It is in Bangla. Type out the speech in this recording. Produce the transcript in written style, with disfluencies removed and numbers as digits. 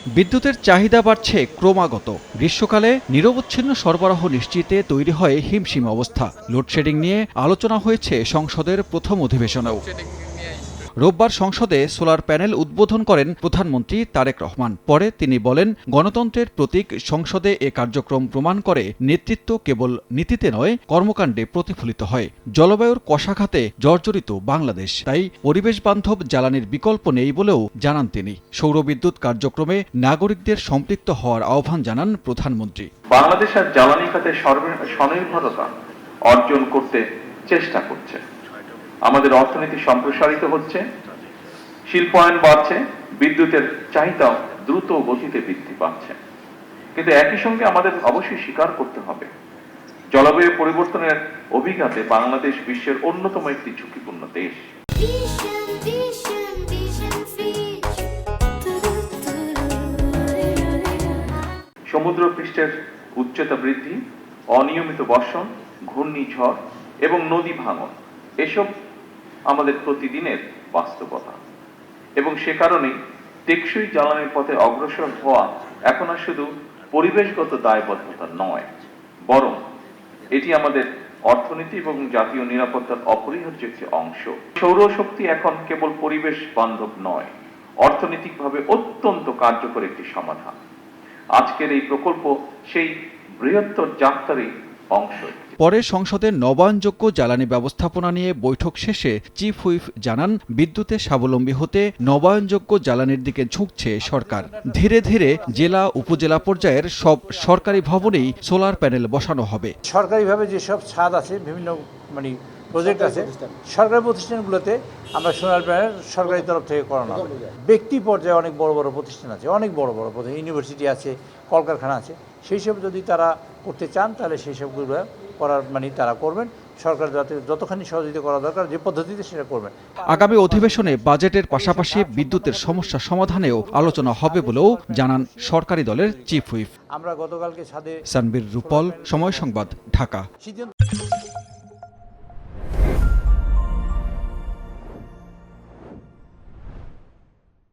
বিদ্যুতের চাহিদা বাড়ছে ক্রমাগত। গ্রীষ্মকালে নিরবচ্ছিন্ন সরবরাহ নিশ্চিতে তৈরি হয় হিমশিম অবস্থা। লোডশেডিং নিয়ে আলোচনা হয়েছে সংসদের প্রথম অধিবেশনেও। রোববার সংসদে সোলার প্যানেল উদ্বোধন করেন প্রধানমন্ত্রী তারেক রহমান। পরে তিনি বলেন, গণতন্ত্রের প্রতীক সংসদে এ কার্যক্রম প্রমাণ করে নেতৃত্ব কেবল নীতিতে নয়, কর্মকাণ্ডে প্রতিফলিত হয়। জলবায়ুর কষাঘাতে জর্জরিত বাংলাদেশ, তাই পরিবেশ বান্ধব জ্বালানির বিকল্প নেই বলেও জানান তিনি। সৌরবিদ্যুৎ কার্যক্রমে নাগরিকদের সম্পৃক্ত হওয়ার আহ্বান জানান প্রধানমন্ত্রী। বাংলাদেশ আর জ্বালানি খাতে স্বনির্ভরতা অর্জন করতে চেষ্টা করছে। আমাদের অর্থনীতি সম্প্রসারিত হচ্ছে, শিল্পায়ন বাড়ছে, বিদ্যুতের চাহিদাও দ্রুত গতিতে বৃদ্ধি পাচ্ছে। কিন্তু একই সঙ্গে আমাদের অবশ্যই স্বীকার করতে হবে, জলবায়ু পরিবর্তনের অভিঘাতে বাংলাদেশ বিশ্বের অন্যতম একটি ঝুঁকিপূর্ণ দেশ। সমুদ্র পৃষ্ঠের উচ্চতা বৃদ্ধি, অনিয়মিত বর্ষণ, ঘূর্ণিঝড় এবং নদী ভাঙন এসব আমাদের প্রতিদিনের বাস্তবতা, এবং সে কারণেই টেকসই জ্বালানির পথে অগ্রসর হওয়া এখন আর শুধু পরিবেশগত দায়বদ্ধতা নয়, বরং এটি আমাদের অর্থনীতি এবং জাতীয় নিরাপত্তার অপরিহার্য একটি অংশ। সৌরশক্তি এখন কেবল পরিবেশ বান্ধব নয়, অর্থনৈতিকভাবে অত্যন্ত কার্যকর একটি সমাধান। আজকের এই প্রকল্প সেই বৃহত্তর যাত্রারই অংশ। পরে সংসদের নবায়নযোগ্য জ্বালানি ব্যবস্থাপনা নিয়ে বৈঠক শেষে চিফ হুইপ জানান, বিদ্যুতে স্বাবলম্বী হতে নবায়নযোগ্য জ্বালানির দিকে ঝুঁকছে সরকার। ধীরে ধীরে জেলা উপজেলা পর্যায়ের সব সরকারি ভবনেই সোলার প্যানেল বসানো হবে। সরকারিভাবে যেসব ছাদ আছে, বিভিন্ন প্রজেক্ট আছে, সরকারি প্রতিষ্ঠানগুলোতে আমরা সোলার প্যানেল সরকারি তরফ থেকে করানো হবে। ব্যক্তি পর্যায়ে অনেক বড় বড় প্রতিষ্ঠান আছে, অনেক বড় বড় প্রতিষ্ঠান, ইউনিভার্সিটি আছে, কলকারখানা আছে, সেই সব যদি তারা করতে চান তাহলে সেই সবগুলো করার তারা করবেন। সরকার যতখানি সহযোগিতা করা দরকার যে পদ্ধতিতে সেটা করবেন। আগামী অধিবেশনে বাজেটের পাশাপাশি বিদ্যুতের সমস্যা সমাধানেও আলোচনা হবে বলেও জানান সরকারি দলের চিফ হুইপ। আমরা গতকালকে ছাদে সানবীর রূপল, সময় সংবাদ, ঢাকা।